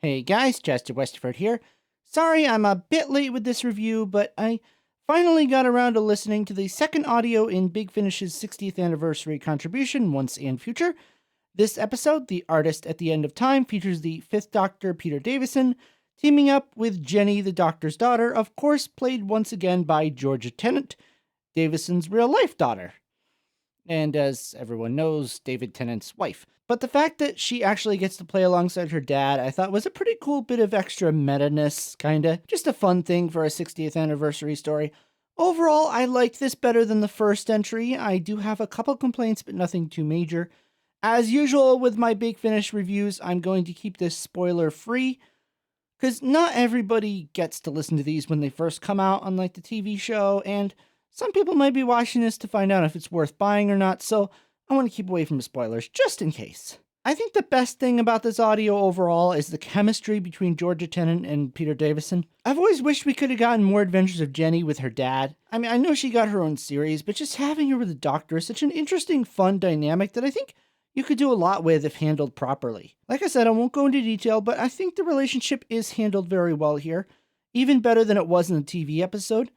Hey guys, Chester Westerford here. Sorry I'm a bit late with this review, but I finally got around to listening to the second audio in Big Finish's 60th anniversary contribution, Once and Future. This episode, The Artist at the End of Time, features the Fifth Doctor, Peter Davison, teaming up with Jenny, the Doctor's daughter, of course played once again by Georgia Tennant, Davison's real-life daughter. And as everyone knows, David Tennant's wife. But the fact that she actually gets to play alongside her dad, I thought was a pretty cool bit of extra meta-ness, kinda. Just a fun thing for a 60th anniversary story. Overall, I liked this better than the first entry. I do have a couple complaints, but nothing too major. As usual with my Big Finish reviews, I'm going to keep this spoiler-free, because not everybody gets to listen to these when they first come out, unlike the TV show, and some people might be watching this to find out if it's worth buying or not, so I want to keep away from spoilers, just in case. I think the best thing about this audio overall is the chemistry between Georgia Tennant and Peter Davison. I've always wished we could have gotten more adventures of Jenny with her dad. I mean, I know she got her own series, but just having her with the Doctor is such an interesting, fun dynamic that I think you could do a lot with if handled properly. Like I said, I won't go into detail, but I think the relationship is handled very well here, even better than it was in the TV episode.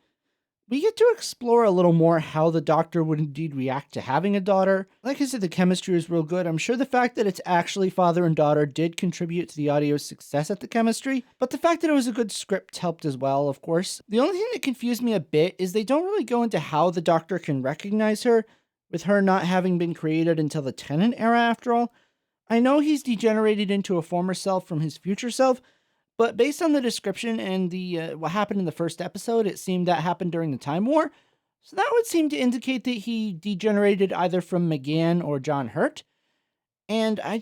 We get to explore a little more how the Doctor would indeed react to having a daughter. Like I said, the chemistry is real good. I'm sure the fact that it's actually father and daughter did contribute to the audio's success at the chemistry, but the fact that it was a good script helped as well, of course. The only thing that confused me a bit is they don't really go into how the Doctor can recognize her, with her not having been created until the Tennant era after all. I know he's degenerated into a former self from his future self, but based on the description and the what happened in the first episode, it seemed that happened during the Time War. So that would seem to indicate that he degenerated either from McGann or John Hurt. And I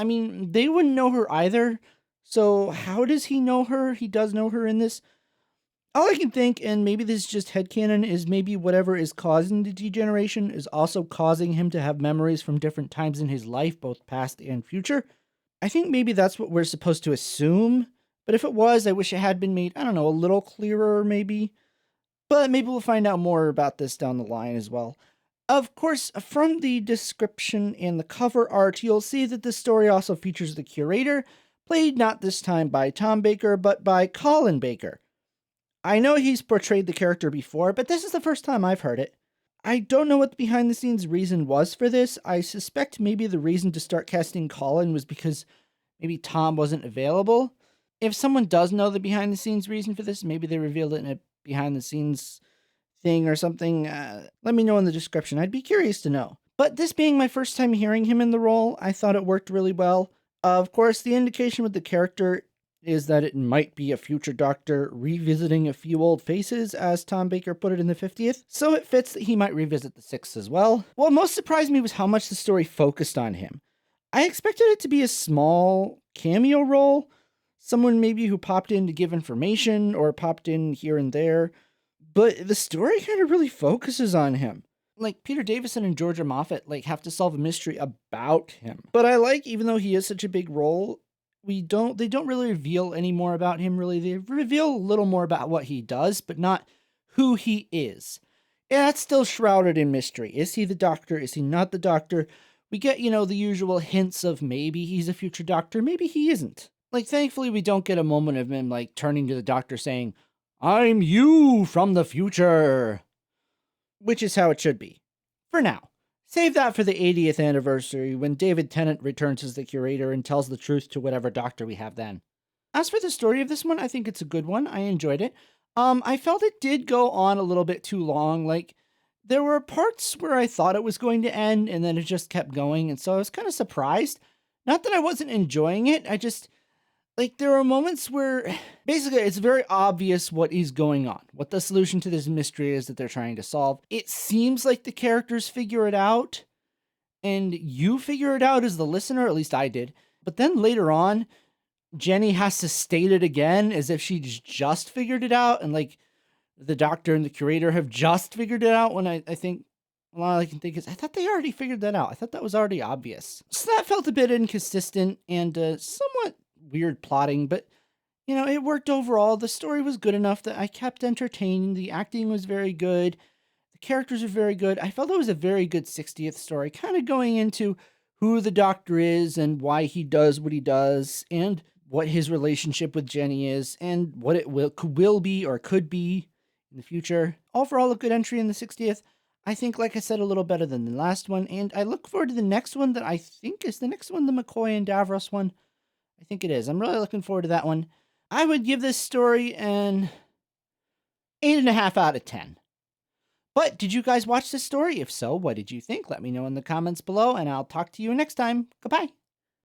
mean, they wouldn't know her either. So how does he know her? He does know her in this. All I can think, and maybe this is just headcanon, is maybe whatever is causing the degeneration is also causing him to have memories from different times in his life, both past and future. I think maybe that's what we're supposed to assume, but if it was, I wish it had been made, I don't know, a little clearer maybe. But maybe we'll find out more about this down the line as well. Of course, from the description and the cover art, you'll see that this story also features the Curator, played not this time by Tom Baker, but by Colin Baker. I know he's portrayed the character before, but this is the first time I've heard it. I don't know what the behind-the-scenes reason was for this. I suspect maybe the reason to start casting Colin was because maybe Tom wasn't available. If someone does know the behind-the-scenes reason for this, maybe they revealed it in a behind-the-scenes thing or something, let me know in the description. I'd be curious to know. But this being my first time hearing him in the role, I thought it worked really well. Of course, the indication with the character is that it might be a future Doctor revisiting a few old faces, as Tom Baker put it in the 50th, so it fits that he might revisit the 6th as well. What most surprised me was how much the story focused on him. I expected it to be a small cameo role, someone maybe who popped in to give information or popped in here and there, but the story kind of really focuses on him. Like, Peter Davison and Georgia Moffat have to solve a mystery about him. But I like, even though he is such a big role, they don't really reveal any more about him, really. They reveal a little more about what he does, but not who he is. Yeah, that's still shrouded in mystery. Is he the Doctor? Is he not the Doctor? We get, the usual hints of maybe he's a future Doctor, maybe he isn't. Thankfully, we don't get a moment of him, turning to the Doctor saying, "I'm you from the future," which is how it should be. For now. Save that for the 80th anniversary, when David Tennant returns as the Curator and tells the truth to whatever Doctor we have then. As for the story of this one, I think it's a good one. I enjoyed it. I felt it did go on a little bit too long. There were parts where I thought it was going to end, and then it just kept going, and so I was kind of surprised. Not that I wasn't enjoying it, I just... there were moments where, basically, it's very obvious what is going on, what the solution to this mystery is that they're trying to solve. It seems like the characters figure it out, and you figure it out as the listener, at least I did. But then later on, Jenny has to state it again as if she's just figured it out, and the Doctor and the Curator have just figured it out, when I think, all I can think is, I thought they already figured that out. I thought that was already obvious. So that felt a bit inconsistent and somewhat weird plotting, but it worked overall. The story was good enough that I kept entertained. The acting was very good. The characters are very good. I felt it was a very good 60th story, kind of going into who the Doctor is and why he does what he does, and what his relationship with Jenny is and what it will be or could be in the future. Overall, a good entry in the 60th. I think, like I said, a little better than the last one, and I look forward to the next one that I think is the next one, the McCoy and Davros one. I think it is. I'm really looking forward to that one. I would give this story an 8.5 out of 10. But did you guys watch this story? If so, what did you think? Let me know in the comments below, and I'll talk to you next time. Goodbye.